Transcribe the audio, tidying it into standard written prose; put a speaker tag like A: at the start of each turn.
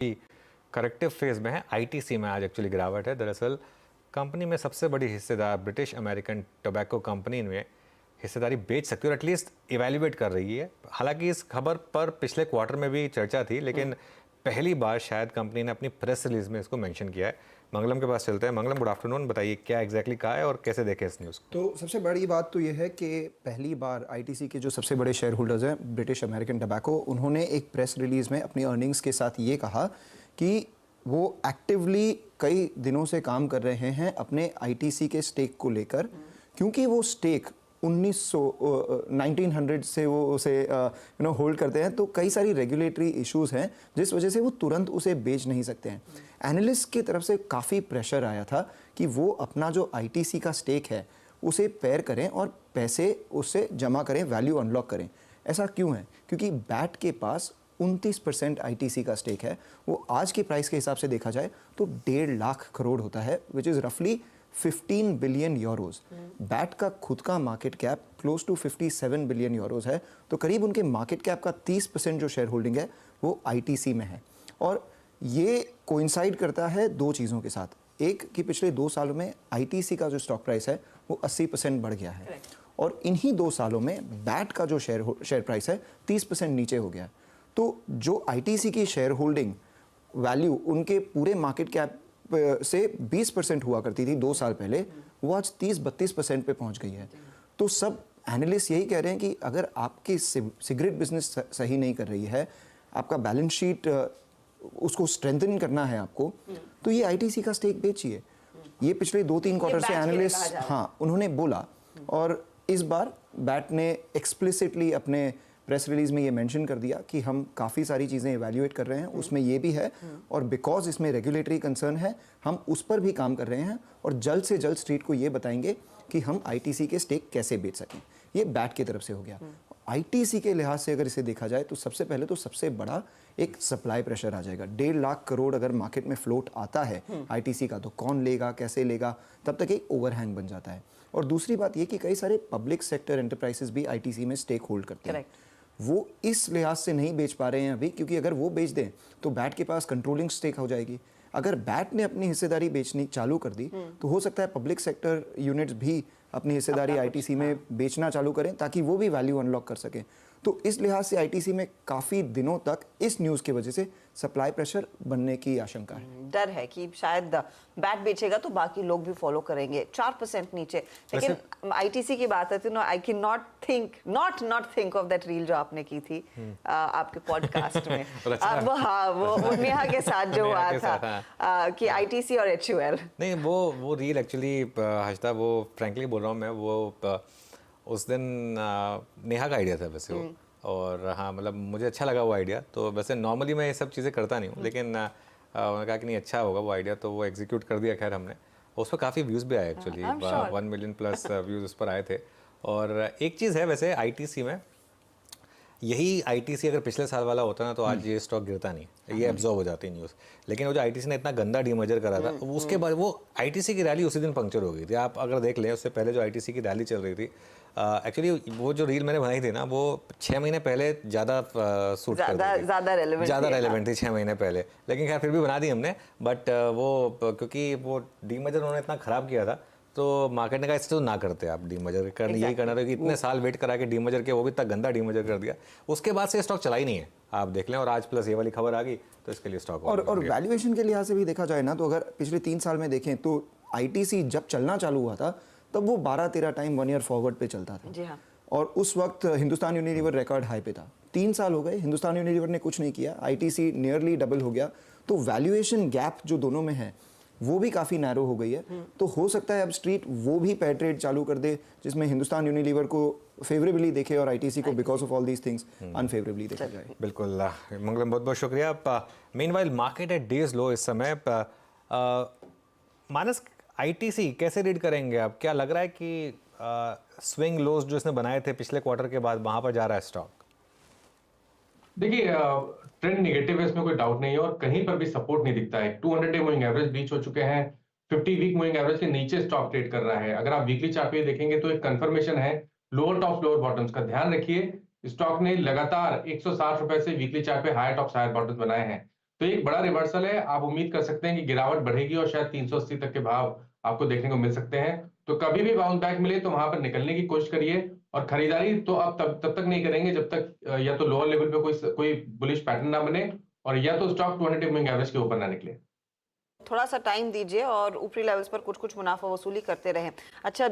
A: Corrective phase में है। ITC में आज एक्चुअली गिरावट है। दरअसल कंपनी में सबसे बड़ी हिस्सेदार ब्रिटिश अमेरिकन टोबैको कंपनी में हिस्सेदारी बेच सकती है और एटलीस्ट इवैल्यूएट कर रही है। हालांकि इस खबर पर पिछले क्वार्टर में भी चर्चा थी, लेकिन पहली बार शायद कंपनी ने अपनी प्रेस रिलीज में इसको मेंशन किया है। मंगलम के पास चलते हैं। मंगलम, गुड आफ्टरनून। बताइए क्या एग्जैक्टली कहा है और कैसे देखें इस न्यूज़ को।
B: तो सबसे बड़ी बात तो यह है कि पहली बार आईटीसी के जो सबसे बड़े शेयर होल्डर्स हैं ब्रिटिश अमेरिकन टोबैको, उन्होंने एक प्रेस रिलीज में अपनी अर्निंग्स के साथ ये कहा कि वो एक्टिवली कई दिनों से काम कर रहे हैं अपने आईटीसी के स्टेक को लेकर, क्योंकि वो स्टेक 1900 से वो उसे होल्ड करते हैं। तो कई सारी रेगुलेटरी इश्यूज हैं जिस वजह से वो तुरंत उसे बेच नहीं सकते हैं। एनालिस्ट की तरफ से काफ़ी प्रेशर आया था कि वो अपना जो आईटीसी का स्टेक है उसे पेयर करें और पैसे उससे जमा करें, वैल्यू अनलॉक करें। ऐसा क्यों है? क्योंकि बैट के पास 29% आईटीसी का स्टेक है। वो आज की प्राइस के हिसाब से देखा जाए तो 1.5 लाख करोड़ होता है, विच इज़ रफली 15 बिलियन यूरोज। बैट का खुद का market cap close to 57 billion euros है। तो करीब उनके मार्केट कैप का 30% जो शेयर होल्डिंग है वो आईटीसी में है। और ये कोइंसाइड करता है दो चीज़ों के साथ। एक कि पिछले 2 सालों में आईटीसी का जो स्टॉक प्राइस है वो 80% बढ़ गया है, और इन्हीं 2 सालों में बैट का जो शेयर प्राइस है 30% नीचे हो गया। तो जो आईटीसी की शेयर होल्डिंग वैल्यू उनके पूरे मार्केट कैप से 20% हुआ करती थी 2 साल पहले, वो आज 30-32% पे पहुंच गई है। तो सब एनालिस्ट यही कह रहे हैं कि अगर आपकी सिगरेट बिजनेस सही नहीं कर रही है, आपका बैलेंस शीट उसको स्ट्रेंथन करना है आपको, तो ये आईटीसी का स्टेक बेचिए। ये पिछले 2-3 क्वार्टर से एनालिस्ट उन्होंने बोला, और इस बार बैट ने एक्सप्लिसिटली अपने प्रेस रिलीज में ये मेंशन कर दिया कि हम काफ़ी सारी चीज़ें इवैल्यूएट कर रहे हैं, उसमें ये भी है, और बिकॉज इसमें रेगुलेटरी कंसर्न है हम उस पर भी काम कर रहे हैं, और जल्द से जल्द स्ट्रीट को ये बताएंगे कि हम आईटीसी के स्टेक कैसे बेच सकें। ये बैट की तरफ से हो गया। आईटीसी के लिहाज से अगर इसे देखा जाए तो सबसे पहले तो सबसे बड़ा एक सप्लाई प्रेशर आ जाएगा। 1.5 लाख करोड़ अगर मार्केट में फ्लोट आता है आईटीसी का, तो कौन लेगा, कैसे लेगा, तब तक एक ओवरहैंग बन जाता है। और दूसरी बात ये कि कई सारे पब्लिक सेक्टर एंटरप्राइजेस भी आईटीसी में स्टेक होल्ड करते हैं। वो इस लिहाज से नहीं बेच पा रहे हैं अभी, क्योंकि अगर वो बेच दें तो बैट के पास कंट्रोलिंग स्टेक हो जाएगी। अगर बैट ने अपनी हिस्सेदारी बेचनी चालू कर दी तो हो सकता है पब्लिक सेक्टर यूनिट्स भी अपनी हिस्सेदारी आईटीसी में बेचना चालू करें, ताकि वो भी वैल्यू अनलॉक कर सकें। तो इस लिहाज से आईटीसी में काफ़ी दिनों तक इस न्यूज़ की वजह से सप्लाई प्रेशर बनने की आशंका है।
C: डर है कि शायद बैट बेचेगा तो बाकी लोग भी फॉलो करेंगे। 4% नीचे। लेकिन आईटीसी की बात है तो I can not think of that reel जो आपने की थी आपके पॉडकास्ट में। वो नेहा के साथ जो हुआ था कि आईटीसी और एचयूएल।
A: नहीं, वो रील एक्चुअली हर्षदा, वो फ्रैंकली बोल रहा हूँ मैं, वो उस दिन नेहा का आइडिया था वैसे वो। और हाँ, मतलब मुझे अच्छा लगा वो आइडिया। तो वैसे नॉर्मली मैं ये सब चीज़ें करता नहीं हूँ, लेकिन उन्होंने कहा कि नहीं अच्छा होगा वो आइडिया, तो वो एग्जीक्यूट कर दिया। खैर हमने उस पर काफ़ी व्यूज़ भी आए एक्चुअली, 1 मिलियन प्लस व्यूज़ उस पर आए थे। और एक चीज़ है वैसे आईटीसी में, यही आईटीसी अगर पिछले साल वाला होता ना तो आज ये स्टॉक गिरता नहीं, ये एब्जॉर्ब हो जाती न्यूज़। लेकिन वो जो आईटीसी ने इतना गंदा डीमर्जर करा था, उसके बाद वो आईटीसी की रैली उसी दिन पंक्चर हो गई थी। आप अगर देख लें, उससे पहले जो आईटीसी की रैली चल रही थी, एक्चुअली वो जो रील मैंने बनाई थी ना, वो 6 महीने पहले ज़्यादा सूट
C: ज़्यादा रेलेवेंट
A: थी 6 महीने पहले। लेकिन खैर फिर भी बना दी हमने। बट वो क्योंकि वो डीमर्जर उन्होंने इतना ख़राब किया था, तो मार्केट ने कहा इससे तो ना करते आप डीमर्जर कर, यही करना था कि इतने साल वेट करा के डीमर्जर के, वो भी इतना गंदा डीमर्जर कर दिया। उसके बाद से स्टॉक चला ही नहीं है, आप देख लें। और आज प्लस ये वाली खबर आ गई तो इसके लिए स्टॉक
B: और वैल्यूएशन के लिहाज से भी देखा जाए ना, तो अगर पिछले 3 साल में देखें तो आईटीसी जब चलना चालू हुआ था तब वो 12-13 टाइम 1 ईयर फॉरवर्ड पे चलता था।
C: जी हाँ।
B: और उस वक्त हिंदुस्तान यूनिलीवर रिकॉर्ड हाई पे था। 3 साल हो गए, हिंदुस्तान यूनिलीवर ने कुछ नहीं किया, आईटीसी नियरली डबल हो गया। तो वैल्यूएशन गैप जो दोनों में है वो भी काफ़ी नैरो हो गई है। तो हो सकता है अब स्ट्रीट वो भी पेयर ट्रेड चालू कर दे, जिसमें हिंदुस्तान यूनिलीवर को फेवरेबली देखे और आईटीसी को because of all these things unfavourably देखा जाए।
A: बिल्कुल मंगलम, बहुत बहुत शुक्रिया। Meanwhile market at day's low इस समय। मानस, आईटीसी कैसे रीड करेंगे आप? क्या लग रहा है कि स्विंग लोज जो इसने बनाए थे पिछले क्वार्टर के बाद वहां पर जा रहा है स्टॉक?
D: देखिए, ट्रेंड नेगेटिव है, इसमें कोई डाउट नहीं है, और कहीं पर भी सपोर्ट नहीं दिखता है। 200 डे मूविंग एवरेज बीच हो चुके हैं, 50 वीक मूविंग एवरेज के नीचे स्टॉक ट्रेड कर रहा है। अगर आप वीकली चार्ट पे देखेंगे तो एक कंफर्मेशन है लोअर टॉप्स लोअर बॉटम्स का। ध्यान रखिए, स्टॉक ने लगातार 160 रुपए से वीकली चार्ट पे हायर टॉप्स हायर बॉटम्स बनाए हैं। तो एक बड़ा रिवर्सल है। आप उम्मीद कर सकते हैं कि गिरावट बढ़ेगी और शायद 380 तक के भाव आपको देखने को मिल सकते हैं। तो कभी भी बाउंस बैक मिले तो वहां पर निकलने की कोशिश करिए, और खरीदारी तो आप तब तक नहीं करेंगे जब तक या तो लोअर लेवल पे कोई बुलिश पैटर्न ना बने, और या तो स्टॉक 200 मूविंग एवरेज के ऊपर ना निकले।
C: थोड़ा सा टाइम दीजिए और ऊपरी लेवल्स पर कुछ कुछ मुनाफा वसूली करते रहें। अच्छा